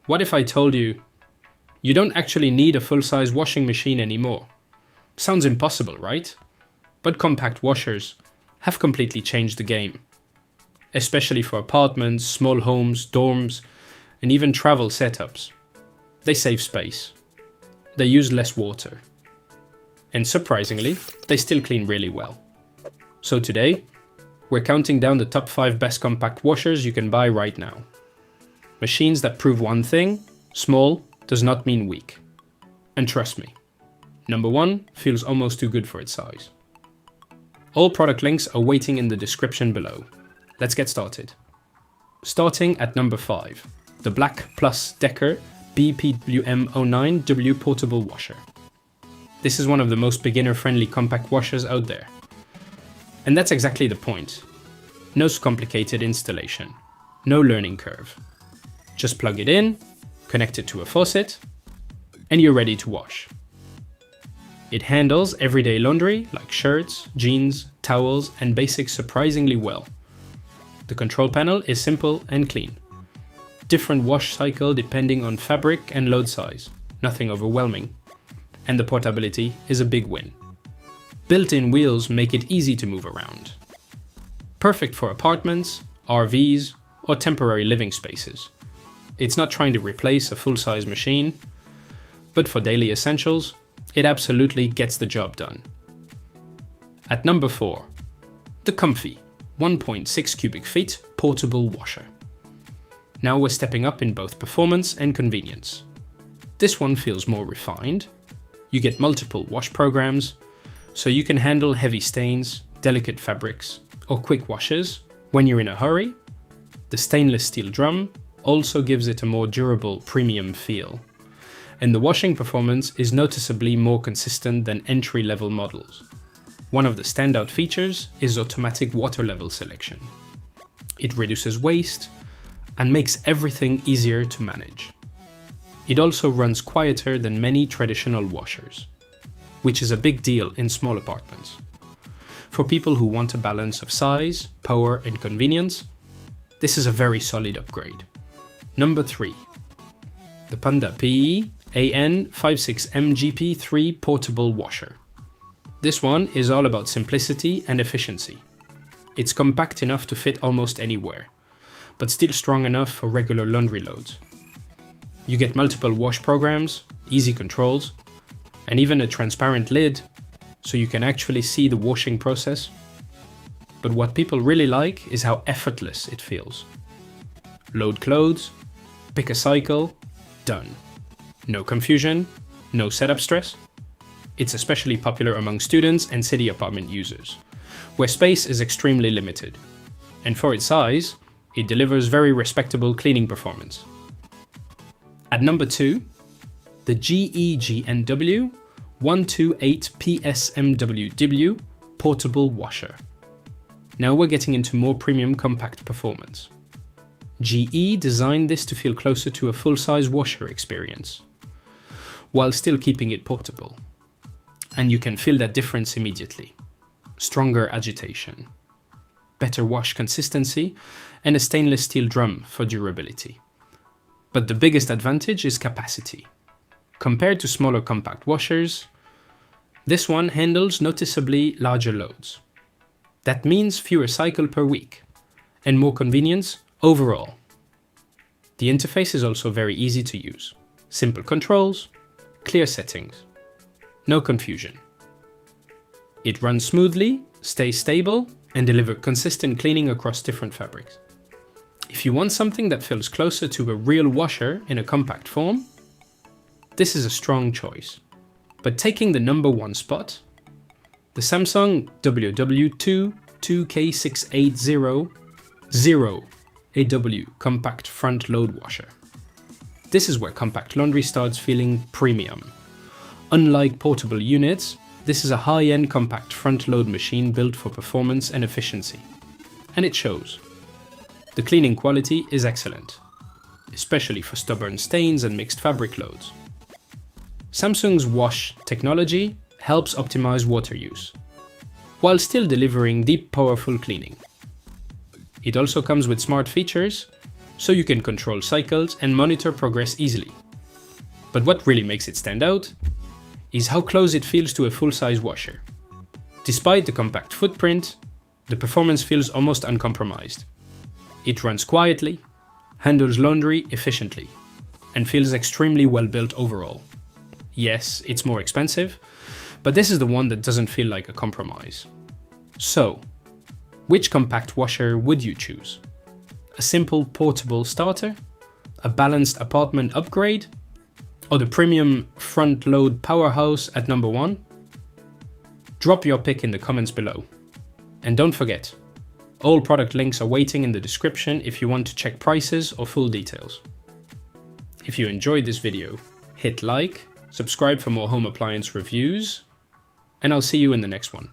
What if I told you, you don't actually need a full-size washing machine anymore? Sounds impossible, right? But compact washers have completely changed the game. Especially for apartments, small homes, dorms, and even travel setups. They save space. They use less water. And surprisingly, they still clean really well. So today, we're counting down the top 5 best compact washers you can buy right now. Machines that prove one thing: small does not mean weak. And trust me, number 1 feels almost too good for its size. All product links are waiting in the description below. Let's get started. Starting at number 5, the BLACK+DECKER BPWM09W Portable Washer. This is one of the most beginner-friendly compact washers out there. And that's exactly the point. No complicated installation, no learning curve. Just plug it in, connect it to a faucet, and you're ready to wash. It handles everyday laundry like shirts, jeans, towels, and basics surprisingly well. The control panel is simple and clean. Different wash cycle depending on fabric and load size, nothing overwhelming. And the portability is a big win. Built-in wheels make it easy to move around. Perfect for apartments, RVs, or temporary living spaces. It's not trying to replace a full-size machine, but for daily essentials, it absolutely gets the job done. At number 4, the COMFEE 1.6 cubic feet portable washer. Now we're stepping up in both performance and convenience. This one feels more refined. You get multiple wash programs, so you can handle heavy stains, delicate fabrics, or quick washes when you're in a hurry. The stainless steel drum also gives it a more durable premium feel. And the washing performance is noticeably more consistent than entry-level models. One of the standout features is automatic water level selection. It reduces waste and makes everything easier to manage. It also runs quieter than many traditional washers, which is a big deal in small apartments. For people who want a balance of size, power, and convenience, this is a very solid upgrade. Number 3, the Panda PE AN56MGP3 Portable Washer. This one is all about simplicity and efficiency. It's compact enough to fit almost anywhere, but still strong enough for regular laundry loads. You get multiple wash programs, easy controls, and even a transparent lid, so you can actually see the washing process. But what people really like is how effortless it feels. Load clothes, pick a cycle, done. No confusion, no setup stress. It's especially popular among students and city apartment users, where space is extremely limited. And for its size, it delivers very respectable cleaning performance. At number 2, the GEGNW 128PSMWW Portable Washer. Now we're getting into more premium compact performance. GE designed this to feel closer to a full-size washer experience, while still keeping it portable. And you can feel that difference immediately. Stronger agitation, better wash consistency, and a stainless steel drum for durability. But the biggest advantage is capacity. Compared to smaller compact washers, this one handles noticeably larger loads. That means fewer cycles per week, and more convenience overall. The interface is also very easy to use. Simple controls, clear settings, no confusion. It runs smoothly, stays stable, and delivers consistent cleaning across different fabrics. If you want something that feels closer to a real washer in a compact form, this is a strong choice. But taking the number 1 spot, the Samsung WW2 2K680 0AW Compact Front Load Washer. This is where compact laundry starts feeling premium. Unlike portable units, this is a high-end compact front-load machine built for performance and efficiency. And it shows. The cleaning quality is excellent, especially for stubborn stains and mixed fabric loads. Samsung's wash technology helps optimize water use, while still delivering deep, powerful cleaning. It also comes with smart features so you can control cycles and monitor progress easily. But what really makes it stand out is how close it feels to a full-size washer. Despite the compact footprint, the performance feels almost uncompromised. It runs quietly, handles laundry efficiently, and feels extremely well built overall. Yes, it's more expensive, but this is the one that doesn't feel like a compromise. So, which compact washer would you choose? A simple portable starter? A balanced apartment upgrade? Or the premium front-load powerhouse at number 1? Drop your pick in the comments below. And don't forget, all product links are waiting in the description if you want to check prices or full details. If you enjoyed this video, hit like, subscribe for more home appliance reviews, and I'll see you in the next one.